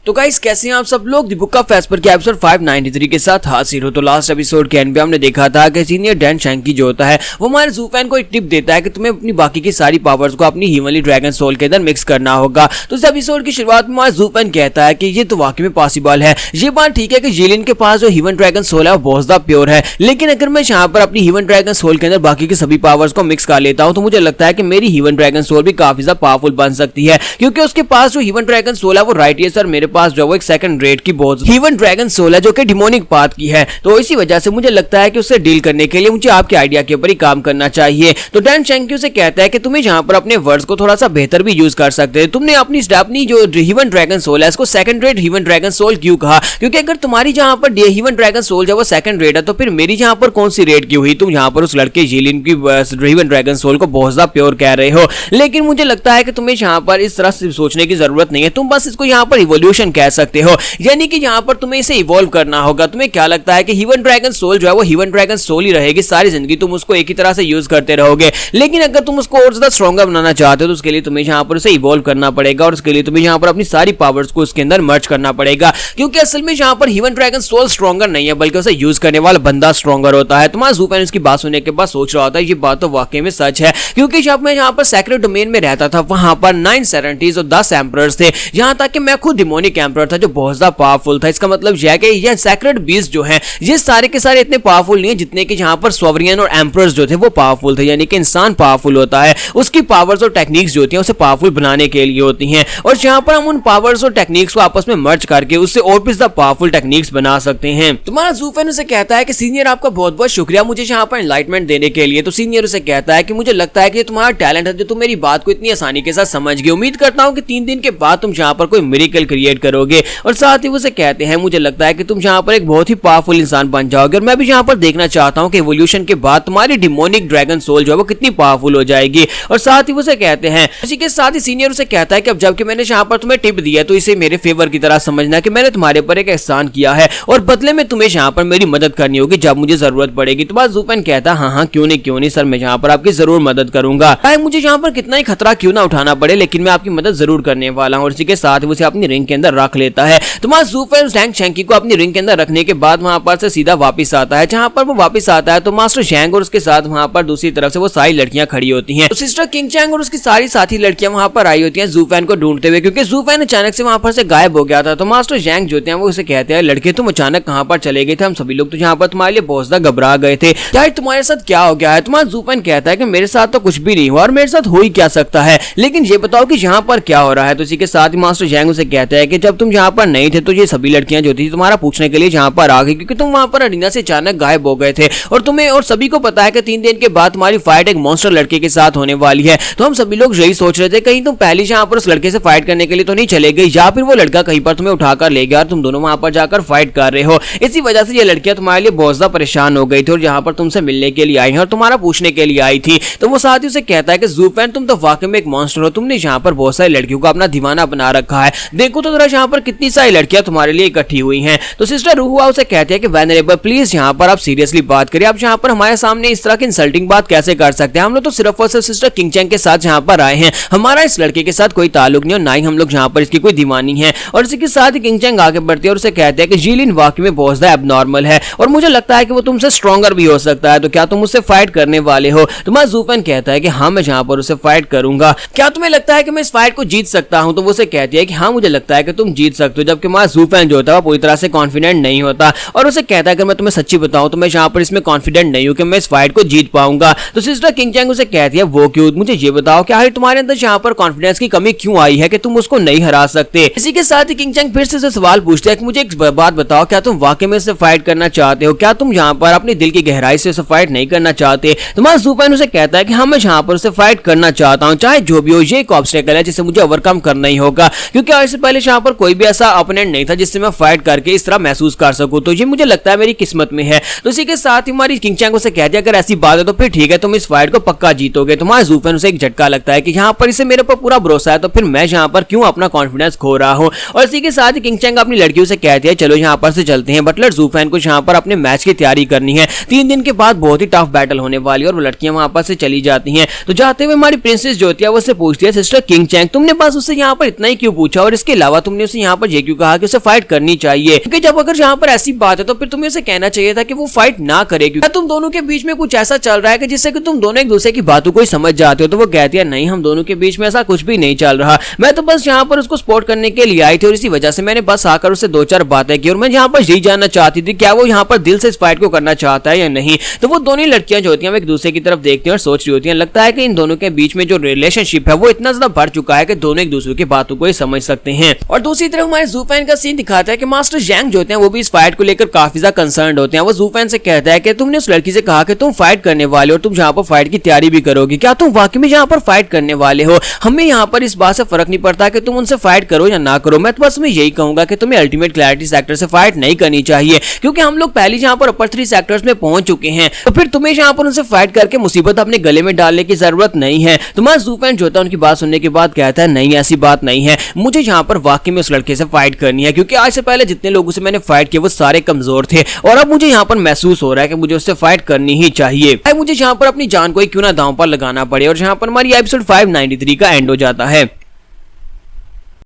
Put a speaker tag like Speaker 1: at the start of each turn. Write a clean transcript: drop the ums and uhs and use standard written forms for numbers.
Speaker 1: तो गाइस कैसे हैं आप सब लोग। द बुक ऑफ एस्पर के एपिसोड 593 के साथ हाजिर हो। तो लास्ट एपिसोड के एंड पे हमने देखा था कि सीनियर डैन शैंकी जो होता है वो हमारे ज़ूफेन को एक टिप देता है कि तुम्हें अपनी बाकी की सारी पावर्स को अपनी हीवनली ड्रैगन सोल के अंदर मिक्स करना होगा। तो इस एपिसोड की शुरुआत में हमारा ज़ूफेन कहता है कि ये तो वाकई में पॉसिबल है। ये बात ठीक है कि जीलिन के पास जो हीवन ड्रैगन सोल है वो बहुत ज्यादा प्योर है, लेकिन अगर मैं यहाँ पर अपनी हीवन ड्रैगन सोल के अंदर बाकी की सभी पावर्स को मिक्स कर लेता हूँ तो मुझे लगता है कि मेरी हीवन ड्रैगन सोल भी काफी ज्यादा पावरफुल बन सकती है, क्योंकि उसके पास जो हीवन ड्रैगन सोल है वो राइटियस और मेरे पास जो वो एक सेकंड रेट की बहुत हीवन ड्रैगन सोल है जो कि डिमोनिक पाथ की है। तो इसी वजह से मुझे लगता है कि उससे डील करने के लिए मुझे आपके आइडिया के ऊपर ही काम करना चाहिए। तो डैन शैंकी से कहता है कि तुम्हें यहाँ पर अपने वर्ड्स को थोड़ा सा बेहतर भी यूज कर सकते हैं। तुमने अपनी जो हीवन ड्रैगन सोल है इसको second rate heaven dragon soul क्यों कहा? क्योंकि अगर तुम्हारी जहाँ पर हीवन ड्रैगन सोल जो वो सेकंड रेट है तो फिर मेरी यहाँ पर कौन सी रेट की हुई? तुम यहाँ पर उस लड़के जीलिन की हीवन ड्रैगन सोल को बहुत ज्यादा प्योर कह रहे हो, लेकिन मुझे लगता है कि तुम्हें यहाँ पर इस तरह से सोचने की जरूरत नहीं है। तुम बस इसको यहाँ पर इवोल्यूशन कह सकते हो, यानी कि यहाँ पर तुम्हें इसे इवॉल्व करना होगा। तुम्हें क्या लगता है कि हीवन ड्रैगन सोल जो है वो हीवन ड्रैगन सोल ही रहेगी सारी जिंदगी, तुम उसको एक ही तरह से यूज करते रहोगे, लेकिन अगर तुम उसको और ज्यादा स्ट्रॉन्गर बनाना चाहते हो तो उसके लिए तुम्हें यहाँ पर उसे इवॉल्व करना पड़ेगा और उसके लिए तुम्हें यहाँ पर अपनी सारी पावर्स को उसके अंदर मर्ज करना पड़ेगा, क्योंकि असल में यहाँ पर हीवन ड्रैगन सोल स्ट्रॉन्गर नहीं है बल्कि उसे यूज करने वाला बंदा स्ट्रॉन्गर होता है। तुम्हारा ज़ूफेन इसकी बात सुनने के बाद सोच रहा होता है ये बात तो वाकई में सच है, क्योंकि जब मैं यहाँ पर सेक्रेट डोमेन में रहता था वहां पर 9 सेरेंटीज और 10 एम्परर्स थे, यहाँ तक कि मैं खुद डिमोनिक एम्परर था जो बहुत ज्यादा पावरफुल था। इसका मतलब यह है कि ये सेक्रेट बीस्ट जो है ये सारे के सारे इतने पावरफुल नहीं है जितने कि यहाँ पर सोवरियन और एम्परर्स जो थे वो पावरफुल थे, यानी कि इंसान पावरफुल होता है उसकी पावर्स और टेक्निक्स जो होती हैं उसे पावरफुल बनाने के लिए होती हैं, और यहाँ पर हम उन पावर्स और टेक्निक्स को आपस में मर्ज करके उससे और भी ज्यादा पावरफुल टेक्निक्स बना सकते हैं। तुम्हारा ज़ूफेन उसे कहता है कि सीनियर आपका बहुत बहुत शुक्रिया मुझे यहाँ पर एनलाइटमेंट देने के लिए। तो सीनियर उसे कहता है कि मुझे लगता है कि तुम्हारा टैलेंट है जो तुम मेरी बात को इतनी आसानी के साथ समझ गए। उम्मीद करता हूँ कि 3 दिन के बाद तुम यहाँ पर कोई मिरेकल क्रिएट करोगे, और साथ ही उसे कहते हैं मुझे लगता है कि तुम यहाँ पर एक बहुत ही पावरफुल इंसान बन जाओगे, और मैं भी यहाँ पर देखना चाहता हूँ कि एवोल्यूशन के बाद तुम्हारी डिमोनिक ड्रैगन सोल जो है वो कितनी पावरफुल हो जाएगी। और साथ ही उसे कहते हैं इसी के साथ ही सीनियर उसे कहता है कि अब जबकि मैंने यहाँ पर तुम्हें टिप दिया तो इसे मेरे फेवर की तरह समझना कि मैंने तुम्हारे पर एक एहसान किया है और बदले में तुम्हें यहाँ पर मेरी मदद करनी होगी जब मुझे जरूरत पड़ेगी। तो बाद ज़ूफेन कहता है हाँ क्यों नहीं सर, मैं यहाँ पर आपकी जरूर मदद करूंगा, चाहे मुझे यहाँ पर कितना ही खतरा क्यों ना उठाना पड़े, लेकिन मैं आपकी मदद जरूर करने वाला हूँ। और इसी के साथ उसे अपनी रिंग के अंदर रख लेता है। तो ज़ूफेन डैन शैंकी को अपनी रिंग के अंदर रखने के बाद वहां पर से सीधा वापस आता है। जहां पर वो वापस आता है तो मास्टर जैंग और उसके साथ वहां पर दूसरी तरफ से वो सारी लड़कियां खड़ी होती हैं। तो सिस्टर किंगचैंग और उसकी सारी साथी लड़कियां वहां पर आई होती हैं ज़ूफेन को ढूंढते हुए, क्योंकि ज़ूफेन अचानक से वहां पर से गायब हो गया था। तो मास्टर जैंग जो होते हैं वो उसे कहते हैं लड़के तुम अचानक कहां पर चले गए थे, हम सभी लोग तो यहाँ पर तुम्हारे लिए बहुत ज्यादा घबरा गए थे, यार तुम्हारे साथ क्या हो गया है? तुम्हारा ज़ूफेन कहता है कि मेरे साथ तो कुछ भी नहीं हुआ और मेरे साथ हो ही क्या सकता है, लेकिन ये बताओ कि यहाँ पर क्या हो रहा है। तो इसी के साथ ही मास्टर जैंग उसे कहता है कि जब तुम यहाँ पर नहीं थे तो ये सभी लड़कियां जो थी तुम्हारा पूछने के लिए यहाँ पर आ गई, क्योंकि तुम वहां पर अरीना से अचानक गायब हो गए थे और तुम्हें और सभी को पता है कि 3 दिन के बाद तुम्हारी फाइट एक मॉन्स्टर लड़के के साथ होने वाली है। तो हम सभी लोग यही सोच रहे थे कहीं तुम पहले यहाँ पर उस लड़के से फाइट करने के लिए तो नहीं चले गए, या फिर वो लड़का कहीं पर तुम्हें उठाकर ले गया और तुम दोनों वहां पर जाकर फाइट कर रहे हो। इसी वजह से ये लड़कियां तुम्हारे लिए बहुत ज्यादा परेशान हो गई थी और यहाँ पर तुमसे मिलने के लिए आई है और तुम्हारा पूछने के लिए आई थी। तो वो साथ ही उसे कहता है कि ज़ूफेन तुम तो वाकई में एक मॉन्स्टर हो, तुमने यहाँ पर बहुत सारी लड़कियों को अपना दीवाना बना रखा है, देखो तो जरा यहाँ पर कितनी सारी लड़कियां तुम्हारे लिए इकट्ठी हुई हैं। तो सिस्टर रूहुआ उसे कहती है कि वेनरेबल प्लीज यहाँ पर आप सीरियसली बात करिए, आप यहाँ पर हमारे सामने इस तरह की इंसल्टिंग बात कैसे कर सकते हैं? हम लोग तो सिर्फ और सिर्फ सिस्टर किंगचैंग के साथ यहाँ पर आए हैं, हमारा इस लड़के के साथ कोई ताल्लुक नहीं और ना ही हम लोग यहाँ पर इसकी कोई दीवानी है। और इसी के साथ ही किंगचैंग आगे बढ़ती है और उसे कहते हैं कि जीलिन वाकई में बहुत ज्यादा एबनॉर्मल है और मुझे लगता है कि वो तुमसे स्ट्रॉन्गर भी हो सकता है, तो क्या तुम उससे फाइट करने वाले हो? तुम्हारा ज़ूफेन कहता है कि हाँ मैं यहाँ पर उसे फाइट करूंगा, क्या तुम्हें लगता है कि मैं इस फाइट को जीत सकता हूँ? तो वो उसे कहती है कि हाँ मुझे लगता है कि तुम जीत सकते हो, जबकि हमारा ज़ूफेन जो होता है वो पूरी तरह से कॉन्फिडेंट नहीं होता और उसे कहता है कि मैं तुम्हें सच्ची बताऊं तो मैं यहाँ पर इसमें कॉन्फिडेंट नहीं हूँ कि मैं इस फाइट को जीत पाऊंगा। तो सिस्टर किंगचैंग उसे कहती है वो क्यों? मुझे ये बताओ कि आखिर तुम्हारे अंदर यहाँ पर कॉन्फिडेंस की कमी क्यों आई है कि तुम उसको नहीं हरा सकते? इसी के साथ ही किंगचैंग फिर से सवाल पूछता है कि मुझे एक बात बताओ, क्या तुम वाकई में इससे फाइट करना चाहते हो? क्या तुम यहाँ पर अपने दिल की गहराई से फाइट नहीं करना चाहते? तुम्हारा ज़ूफेन उसे कहता है कि हाँ मैं यहाँ पर उसे फाइट करना चाहता हूँ, चाहे जो भी हो, ये एक ऑब्स्टेकल है जिसे मुझे ओवरकम करना ही होगा, क्योंकि आज से पहले यहाँ पर कोई भी ऐसा ओपोनेंट नहीं था जिससे मैं फाइट करके इस तरह महसूस कर सकूं, तो ये मुझे लगता है मेरी किस्मत में है। तो इसी के साथ ही हमारी किंगचैंग उसे कहती है अगर ऐसी बात है तो फिर ठीक है, तुम इस फाइट को पक्का जीतोगे। तुम्हारा ज़ूफेन उसे एक झटका लगता है कि यहाँ पर इसे मेरे पर पूरा भरोसा है, तो फिर मैं यहाँ पर क्यों अपना कॉन्फिडेंस खो रहा हूँ। और इसी के साथ ही किंगचैंग अपनी लड़कियों से कहती है चलो यहाँ पर से चलते हैं, बटलर ज़ूफेन को यहाँ पर अपने मैच की तैयारी करनी है, 3 दिन के बाद बहुत ही टफ बैटल होने वाली है। और वो लड़कियां वहां पर से चली जाती हैं। तो जाते हुए हमारी प्रिंसेस जो होती है वो उससे पूछती है सिस्टर किंगचैंग तुमने बस उससे यहाँ पर इतना ही क्यों पूछा और इसके अलावा तुमने तुमने उसे यहाँ पर ये क्यों कहा कि उसे फाइट करनी चाहिए, क्योंकि जब अगर यहाँ पर ऐसी बात है तो फिर तुम्हें उसे कहना चाहिए था कि वो फाइट ना करे, क्योंकि तुम दोनों के बीच में कुछ ऐसा चल रहा है कि जिससे कि तुम दोनों एक दूसरे की बातों को ही समझ जाते हो। तो वो कहती है नहीं, हम दोनों के बीच में ऐसा कुछ भी नहीं चल रहा, मैं तो बस यहाँ पर उसको सपोर्ट करने के लिए आई थी और इसी वजह से मैंने बस आकर उससे दो चार बातें की और मैं यहाँ पर यही जानना चाहती थी क्या वो यहाँ पर दिल से इस फाइट को करना चाहता है या नहीं। तो वो दोनों लड़कियां जो होती हैं वो एक दूसरे की तरफ देखती हैं और सोच रही होती हैं, लगता है कि इन दोनों के बीच में जो रिलेशनशिप है वो इतना ज्यादा बढ़ चुका है कि दोनों एक दूसरे की बातों को ही समझ सकते हैं। और दूसरी तरफ हमारे ज़ूफेन का सीन दिखाता है कि मास्टर जैंग जो होते हैं वो भी इस फाइट को लेकर काफी ज्यादा कंसर्न होते हैं। वो ज़ूफेन से कहता है कि तुमने उस लड़की से कहा कि तुम फाइट करने वाले हो, तुम यहाँ पर फाइट की तैयारी भी करोगी, क्या तुम वाकई में यहाँ पर फाइट करने वाले हो? हमें यहाँ पर इस बात से फर्क नहीं पड़ता कि तुम उनसे फाइट करो या ना करो, मैं तो बस मैं यही कहूंगा कि तुम्हें अल्टीमेट क्लैरिटी सेक्टर से फाइट नहीं करनी चाहिए, क्योंकि हम लोग पहले यहाँ पर अपर 3 सेक्टर्स में पहुंच चुके हैं, तो फिर तुम्हें यहाँ पर उनसे फाइट करके मुसीबत अपने गले में डालने की जरूरत नहीं है। तुम्हारा ज़ूफेन जो होता है उनकी बात सुनने के बाद कहता है नहीं, ऐसी बात नहीं है, मुझे यहाँ पर वाकई में उस लड़के से फाइट करनी है, क्योंकि आज से पहले जितने लोगों से मैंने फाइट किया वो सारे कमजोर थे और अब मुझे यहाँ पर महसूस हो रहा है कि मुझे उससे फाइट करनी ही चाहिए, मुझे यहाँ पर अपनी जान को ही क्यों ना दांव पर लगाना पड़े। और यहाँ पर हमारी एपिसोड 593 का एंड हो जाता है।